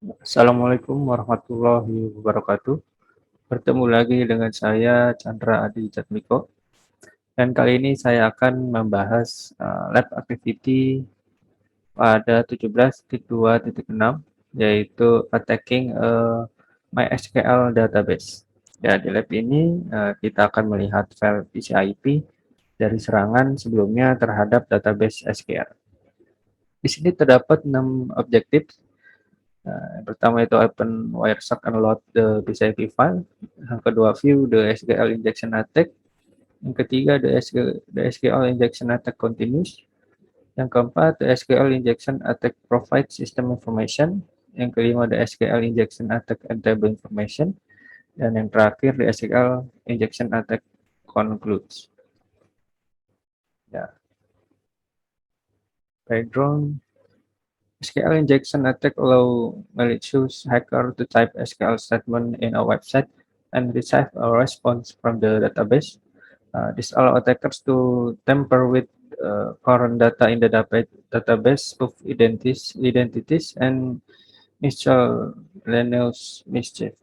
Assalamualaikum warahmatullahi wabarakatuh. Bertemu lagi dengan saya Chandra Adi Jatmiko dan kali ini saya akan membahas lab activity pada 17.2.6 yaitu attacking MySQL database. Ya, di lab ini kita akan melihat file TCP/IP dari serangan sebelumnya terhadap database SQL. Di sini terdapat 6 objektif. Yang pertama itu open Wireshark and load the PCIP file. Yang kedua view the SQL injection attack. Yang ketiga the SQL injection attack continues. Yang keempat the SQL injection attack provide system information. Yang kelima the SQL injection attack table information. Dan yang terakhir the SQL injection attack concludes. Ya, background. SQL injection attack allow malicious hacker to type SQL statement in a website and receive a response from the database. This allow attackers to tamper with current data in the database of identities and miscellaneous mischief.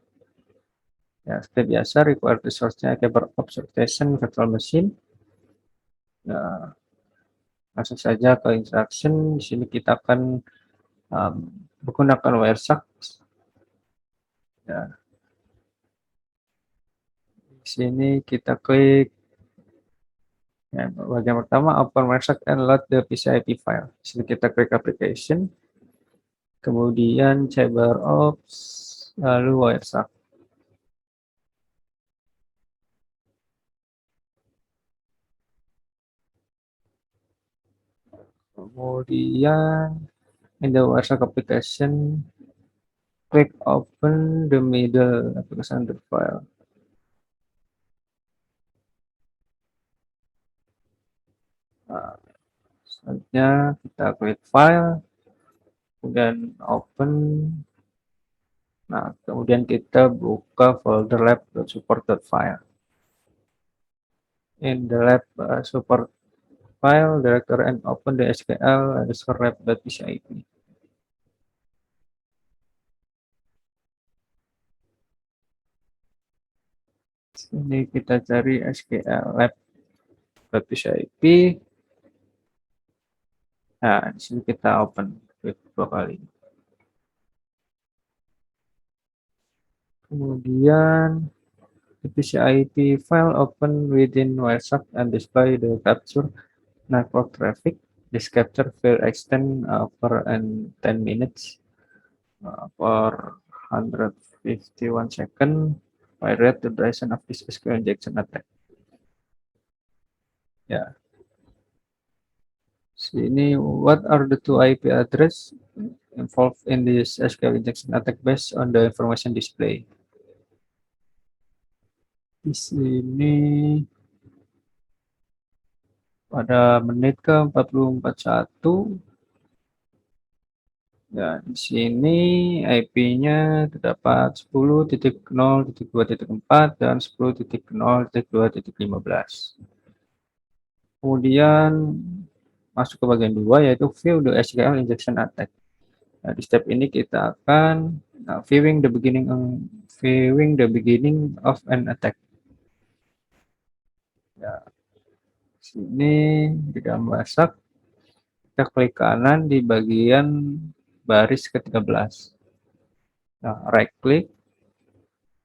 Ya, seperti biasa, require the source-nya Keber Observation Virtual Machine. Nah, langsung saja ke instruction. Di sini kita akan menggunakan Wireshark. Ya, di sini kita klik. Ya, bagian pertama open Wireshark and load the PCIP file. Di sini kita klik application. Kemudian CyberOps, lalu Wireshark. Kemudian in the Wireshark application, click open the middle application the file. Nah, selanjutnya kita klik file, kemudian open. Nah, kemudian kita buka folder lab.support.file. In the lab support file directory and open the SQL_lab.pcip. Ini kita cari SQL lab.pcip. Nah, di sini kita open klik 2 kali. Kemudian the PCIP file open within Wireshark and display the capture network traffic. This capture will extend for 10 minutes for 151 seconds. I read the duration of this SQL injection attack. Ya, sini what are the two IP address involved in this SQL injection attack based on the information display. Di sini pada menit ke 44.1 ya, di sini IP-nya terdapat 10.0.2.4 dan 10.0.2.15. Kemudian masuk ke bagian 2 yaitu view the SQL injection attack. Nah, di step ini kita akan viewing the beginning of an attack. Ya, sini di dalam Wireshark kita klik kanan di bagian baris ke-13. Nah, right click,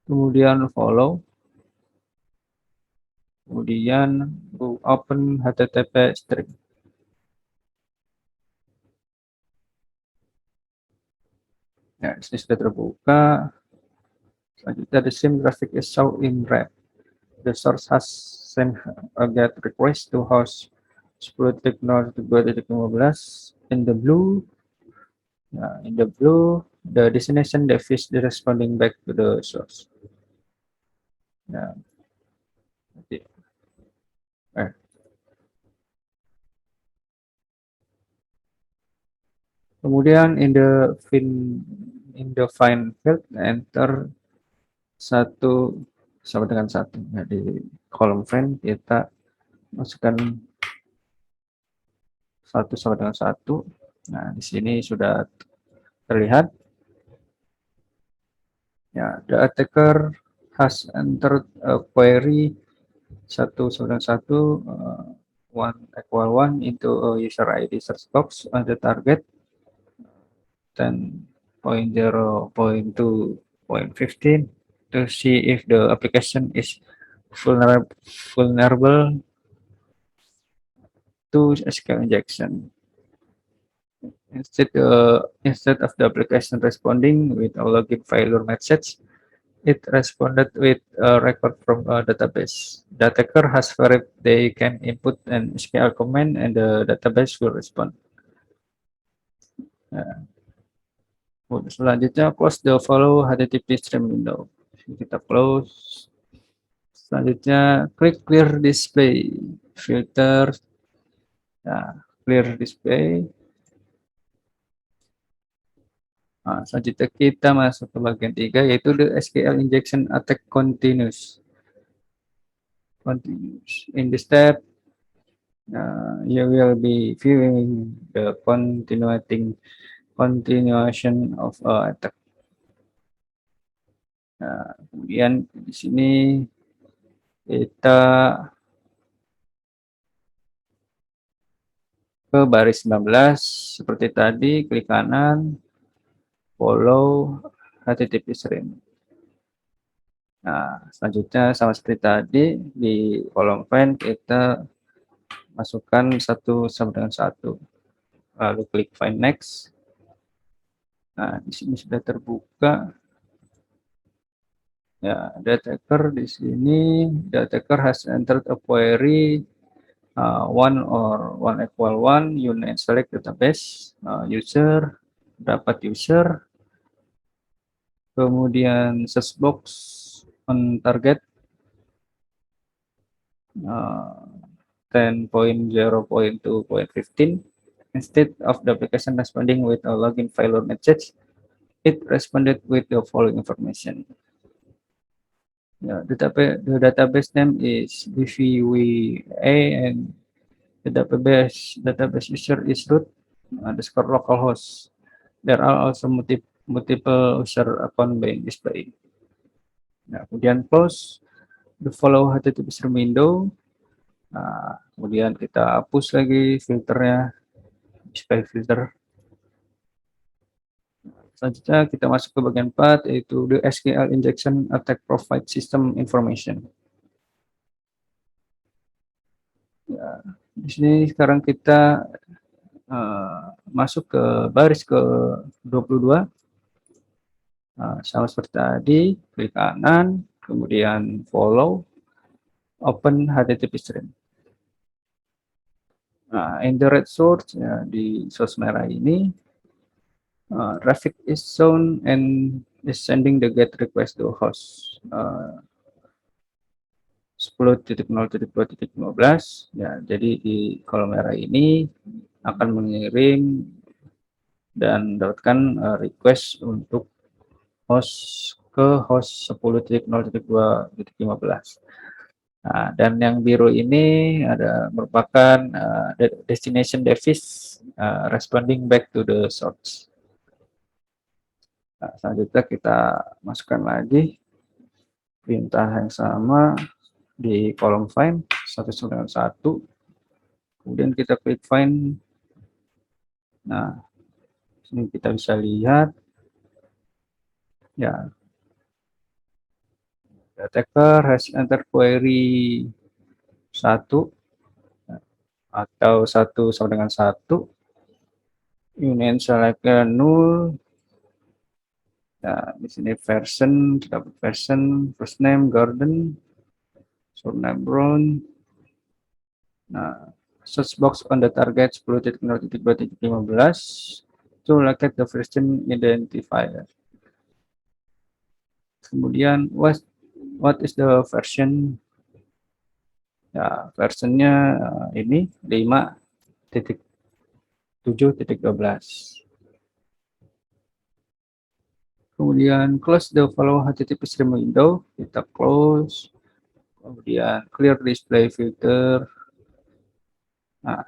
kemudian follow, kemudian open HTTP string. Ya, ini sudah terbuka. Selanjutnya the same graphic is shown in red. The source has sent a GET request to host 10.0.2.15. In the blue, the destination dev is responding back to the source. Nah, kemudian in the find field enter 1 sama dengan 1. Nah, di kolom find kita masukkan 1 sama dengan 1. Nah, di sini sudah terlihat. Ya, the attacker has entered a query 191 1 equal 1 into a user ID search box on the target 10.0.2.15 to see if the application is vulnerable to SQL injection. Instead of the application responding with a login failure message, it responded with a record from a database. The attacker has verified they can input an SQL command and the database will respond. Nah, selanjutnya close the follow HTTP stream window. Kita close. Selanjutnya klik clear display, filter, nah, clear display. Nah, selanjutnya kita masuk ke bagian 3 yaitu the SQL injection attack continues. In this step, you will be viewing the continuation of attack. Nah, kemudian di sini kita ke baris 19 seperti tadi, klik kanan, follow HTTP stream. Nah, selanjutnya sama seperti tadi di kolom find kita masukkan satu sama dengan satu. Lalu klik find next. Nah, di sini sudah terbuka. Ya, the attacker di sini, the attacker has entered a query 1 or 1 equal 1, you select database, user, dapat user, kemudian search box on target 10.0.2.15. Instead of the application responding with a login failure message, it responded with the following information. The database name is DVWA and the database user is root underscore localhost. There are also multiple user account being displayed. Nah, kemudian close the follow HTTP stream window. Nah, kemudian kita hapus lagi filternya, display filter. Selanjutnya kita masuk ke bagian 4 yaitu the SQL injection attack provide system information. Ya, di sini sekarang kita masuk ke baris ke 22. Sama seperti tadi, klik kanan, kemudian follow, open HTTP stream. Nah, in the red source, ya, di source merah ini, traffic is shown and is sending the GET request to host 10.0.2.15. Ya, jadi di kolom merah ini akan mengirim dan mendapatkan request untuk host ke host 10.0.2.15. Nah, dan yang biru ini merupakan destination device responding back to the source. Nah, selanjutnya kita masukkan lagi perintah yang sama di kolom find satu dengan satu. Kemudian kita klik find. Nah, sini kita bisa lihat ya, the attacker has entered query 1 atau 1 sama dengan 1. Union select null. Nah, di sini version, dapat version, first name garden, surname brown. Nah, search box on the target 10.0.2.15 to locate the version identifier. Kemudian what is the version? Ya, versionnya ini 5.7.12. Kemudian close the follow HTTP stream window, kita close. Kemudian clear display filter. Nah,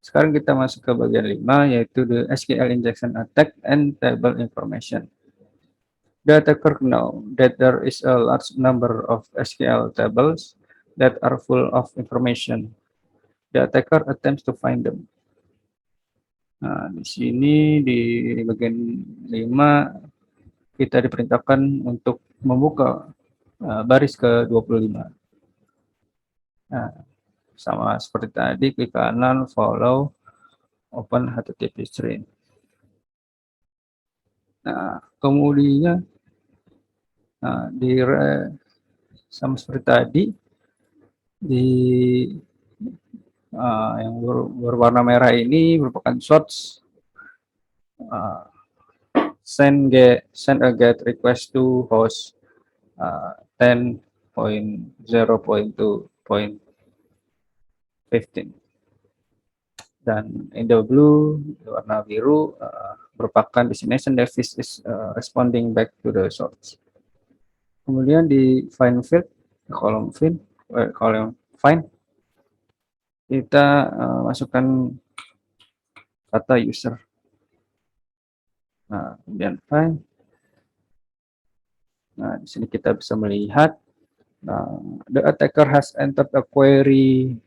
sekarang kita masuk ke bagian 5 yaitu the SQL injection attack and table information. The attacker know that there is a large number of SQL tables that are full of information. The attacker attempts to find them. Nah, di sini di bagian 5 kita diperintahkan untuk membuka baris ke-25. Nah, sama seperti tadi, klik kanan, follow, open HTTP string. Nah, kemudian sama seperti tadi, di yang berwarna merah ini merupakan source. Send a GET request to host 10.0.2.15. Dan in the blue, warna biru, merupakan destination device is responding back to the source. Kemudian di find field, kolom find, kita masukkan kata user. Nah, kemudian find. Nah, di sini kita bisa melihat the attacker has entered a query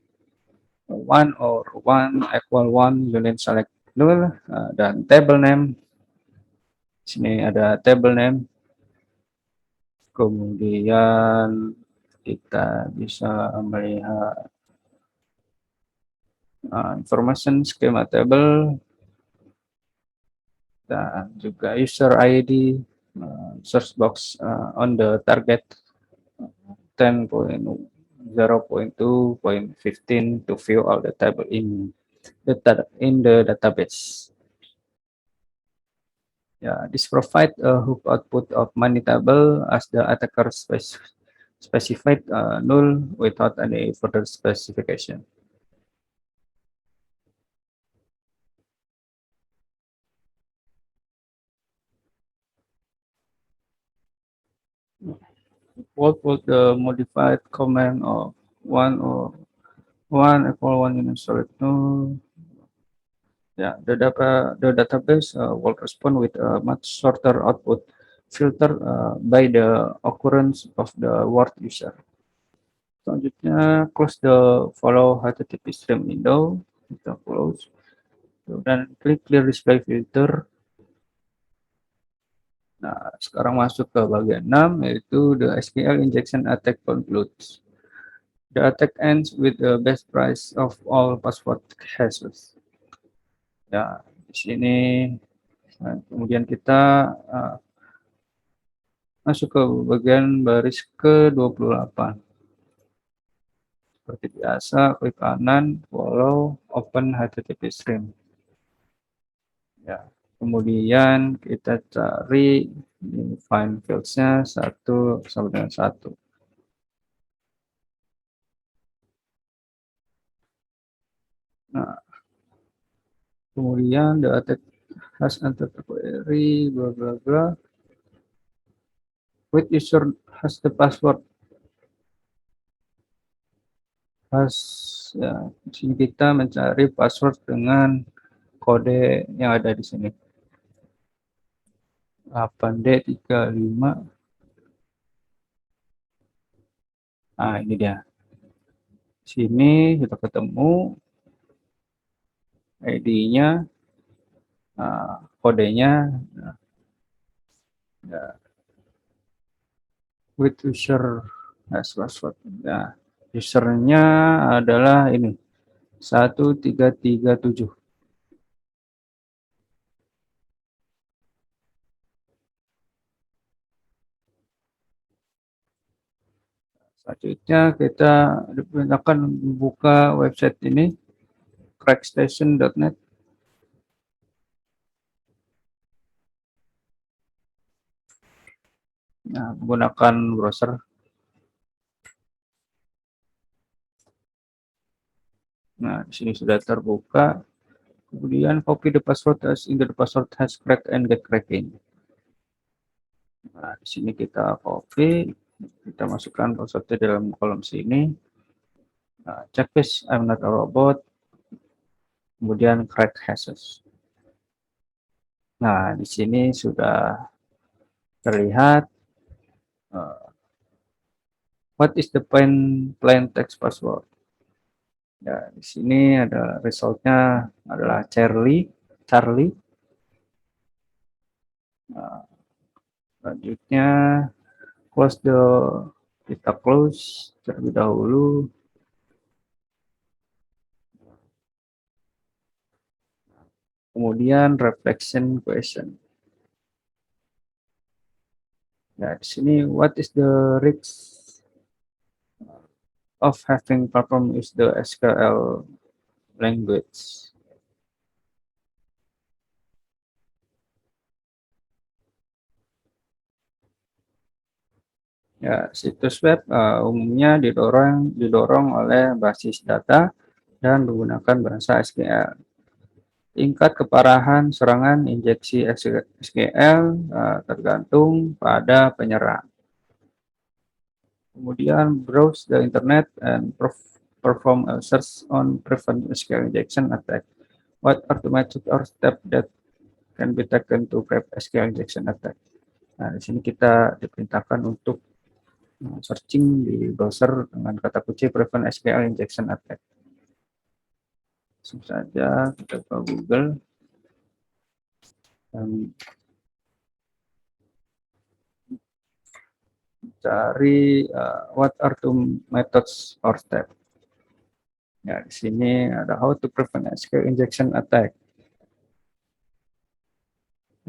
1 or 1 equal 1 unit select null, dan table name. Di sini ada table name. Kemudian kita bisa melihat information schema table dan juga user ID, search box on the target 10.0.2.15 to view all the table in the database. This provide a hook output of many table as the attacker specified null without any further specification. What would the modified command of 1 or 1 equal 1 unit solid null? The database will respond with a much shorter output filter by the occurrence of the word user. Selanjutnya, close the follow HTTP stream window. Kita close. Dan klik clear display filter. Nah, sekarang masuk ke bagian 6, yaitu the SQL injection attack concludes. The attack ends with the best price of all password hashes. Ya, di sini kemudian kita masuk ke bagian baris ke-28. Seperti biasa, klik kanan, follow, open HTTP stream. Ya, kemudian kita cari find fields-nya 1 sama dengan 1. Nah, kemudian the attack has entered the query, bla bla bla. Which user has the password? Di sini kita mencari password dengan kode yang ada di sini. 8D35. Nah, ini dia. Sini kita ketemu ID-nya, kodenya. With user has password. Nah, usernya adalah ini 1337. Selanjutnya kita akan membuka website ini, crackstation.net. Nah, menggunakan browser. Nah, di sini sudah terbuka. Kemudian copy the password as in the password has cracked and get cracking. Nah, di sini kita copy, kita masukkan passwordnya dalam kolom sini. Nah, checklist I'm not a robot. Kemudian crack hashes. Nah, di sini sudah terlihat what is the plain text password. Ya, di sini ada resultnya adalah Charlie. Charlie. Nah, selanjutnya kita close terlebih dahulu. Kemudian reflection question. Ya, di sini what is the risk of having performed is the SQL language. Ya, situs web umumnya didorong oleh basis data dan menggunakan bahasa SQL. Tingkat keparahan serangan injeksi SQL tergantung pada penyerang. Kemudian browse the internet and perform a search on prevent SQL injection attack. What automatic or step that can be taken to prevent SQL injection attack? Nah, di sini kita diperintahkan untuk searching di browser dengan kata kunci prevent SQL injection attack. Langsung saja kita ke Google dan cari what are two methods or step. Ya, di sini ada how to prevent SQL injection attack.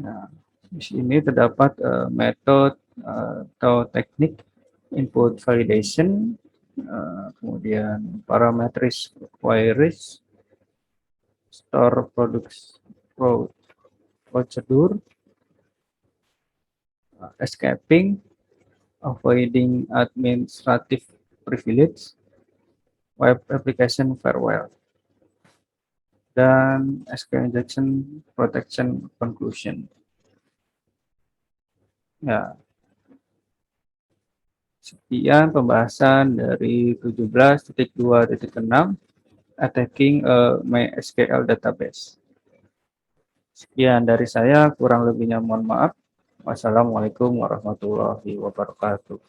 Nah, di sini terdapat metode atau teknik input validation, kemudian parameters queries, store procedure, escaping, avoiding administrative privilege, web application firewall, dan SQL injection protection conclusion. Ya, sekian pembahasan dari 17.2.6 attacking a MySQL database. Sekian dari saya, kurang lebihnya mohon maaf. Wassalamualaikum warahmatullahi wabarakatuh.